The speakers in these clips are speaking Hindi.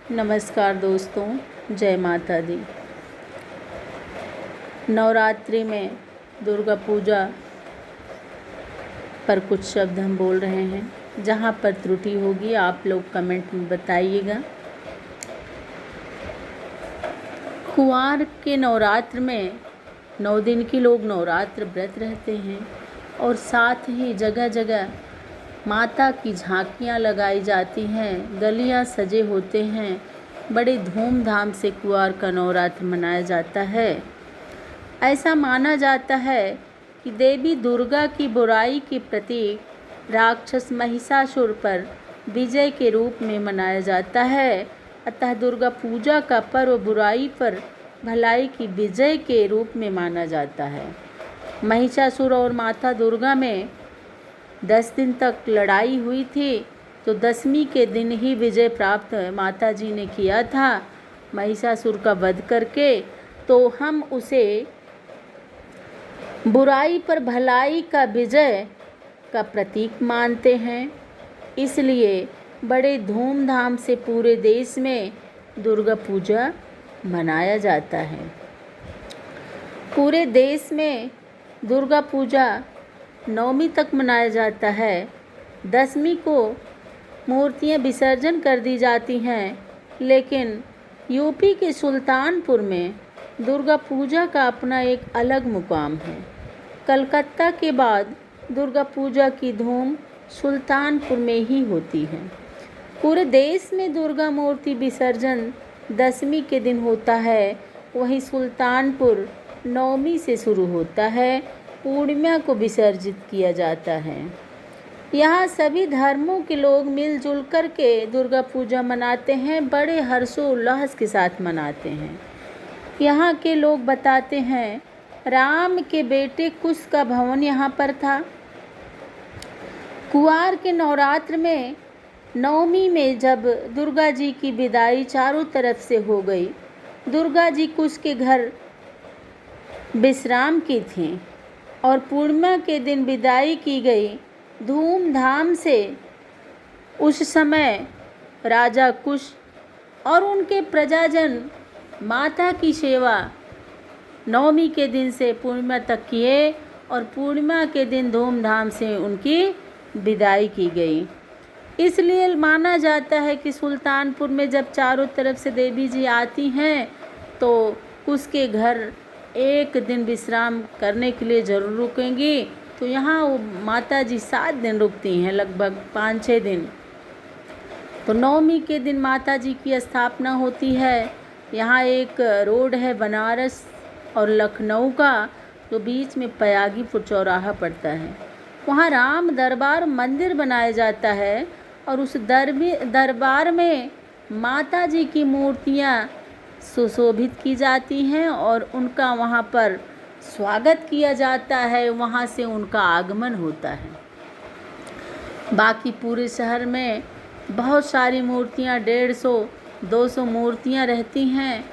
नमस्कार दोस्तों, जय माता दी। नवरात्रि में दुर्गा पूजा पर कुछ शब्द हम बोल रहे हैं। जहाँ पर त्रुटि होगी आप लोग कमेंट में बताइएगा। कुंवार के नवरात्र में 9 दिन की लोग नवरात्र व्रत रहते हैं और साथ ही जगह जगह माता की झांकियाँ लगाई जाती हैं, गलियाँ सजे होते हैं। बड़े धूमधाम से कुंवार का नवरात्र मनाया जाता है। ऐसा माना जाता है कि देवी दुर्गा की बुराई के प्रतीक राक्षस महिषासुर पर विजय के रूप में मनाया जाता है। अतः दुर्गा पूजा का पर्व बुराई पर भलाई की विजय के रूप में माना जाता है। महिषासुर और माता दुर्गा में 10 दिन तक लड़ाई हुई थी, तो 10वीं के दिन ही विजय प्राप्त माता जी ने किया था महिषासुर का वध करके। तो हम उसे बुराई पर भलाई का विजय का प्रतीक मानते हैं। इसलिए बड़े धूमधाम से पूरे देश में दुर्गा पूजा मनाया जाता है। पूरे देश में दुर्गा पूजा 9वीं तक मनाया जाता है। 10वीं को मूर्तियां विसर्जन कर दी जाती हैं, लेकिन यूपी के सुल्तानपुर में दुर्गा पूजा का अपना एक अलग मुकाम है। कलकत्ता के बाद दुर्गा पूजा की धूम सुल्तानपुर में ही होती है। पूरे देश में दुर्गा मूर्ति विसर्जन 10वीं के दिन होता है। वहीं सुल्तानपुर 9वीं से शुरू होता है, पूर्णिमा को विसर्जित किया जाता है। यहाँ सभी धर्मों के लोग मिलजुल कर के दुर्गा पूजा मनाते हैं, बड़े हर्षोल्लास के साथ मनाते हैं। यहाँ के लोग बताते हैं राम के बेटे कुश का भवन यहाँ पर था। कुंवार के नवरात्र में 9वीं में जब दुर्गा जी की विदाई चारों तरफ से हो गई, दुर्गा जी कुश के घर विश्राम की थीं और पूर्णिमा के दिन विदाई की गई धूमधाम से। उस समय राजा कुश और उनके प्रजाजन माता की सेवा 9वीं के दिन से पूर्णिमा तक किए और पूर्णिमा के दिन धूमधाम से उनकी विदाई की गई। इसलिए माना जाता है कि सुल्तानपुर में जब चारों तरफ से देवी जी आती हैं तो उसके घर एक दिन विश्राम करने के लिए ज़रूर रुकेंगी। तो यहाँ वो माता जी 7 दिन रुकती हैं, लगभग 5-6 दिन। तो 9वीं के दिन माता जी की स्थापना होती है। यहाँ एक रोड है बनारस और लखनऊ का, तो बीच में पयागीपुर चौराहा पड़ता है। वहाँ राम दरबार मंदिर बनाया जाता है और उस दरबार में माता जी की मूर्तियाँ सुशोभित की जाती हैं और उनका वहाँ पर स्वागत किया जाता है। वहाँ से उनका आगमन होता है। बाकी पूरे शहर में बहुत सारी मूर्तियाँ 150-200 मूर्तियाँ रहती हैं।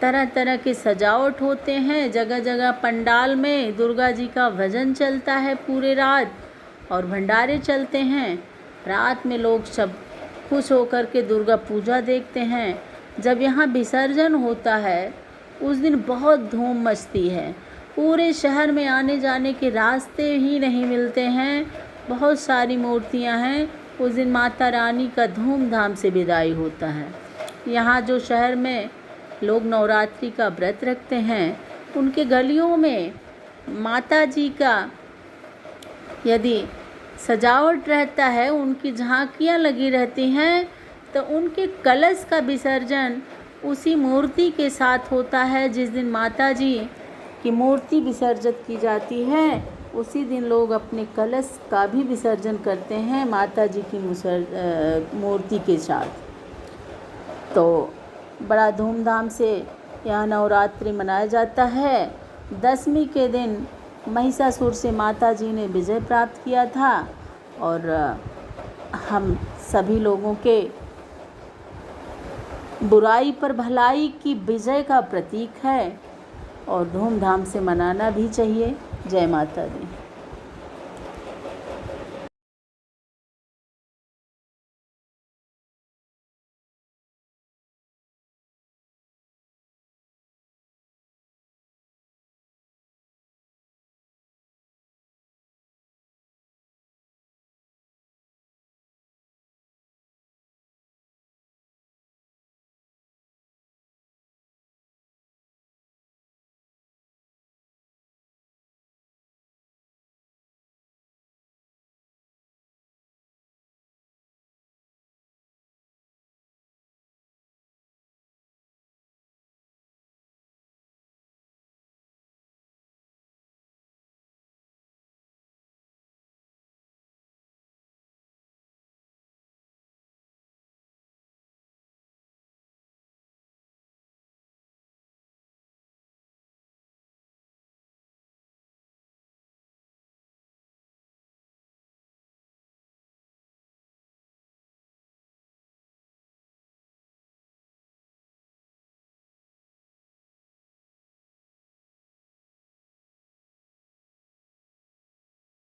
तरह तरह के सजावट होते हैं। जगह जगह पंडाल में दुर्गा जी का भजन चलता है पूरे रात और भंडारे चलते हैं। रात में लोग सब खुश होकर के दुर्गा पूजा देखते हैं। जब यहाँ विसर्जन होता है उस दिन बहुत धूम मचती है। पूरे शहर में आने जाने के रास्ते ही नहीं मिलते हैं। बहुत सारी मूर्तियाँ हैं। उस दिन माता रानी का धूमधाम से विदाई होता है। यहाँ जो शहर में लोग नवरात्रि का व्रत रखते हैं उनके गलियों में माता जी का यदि सजावट रहता है, उनकी झांकियाँ लगी रहती हैं, तो उनके कलश का विसर्जन उसी मूर्ति के साथ होता है। जिस दिन माता जी की मूर्ति विसर्जित की जाती है उसी दिन लोग अपने कलश का भी विसर्जन करते हैं माता जी की मूर्ति के साथ। तो बड़ा धूमधाम से यहाँ नवरात्रि मनाया जाता है। 10वीं के दिन महिषासुर से माता जी ने विजय प्राप्त किया था और हम सभी लोगों के बुराई पर भलाई की विजय का प्रतीक है और धूमधाम से मनाना भी चाहिए। जय माता दी।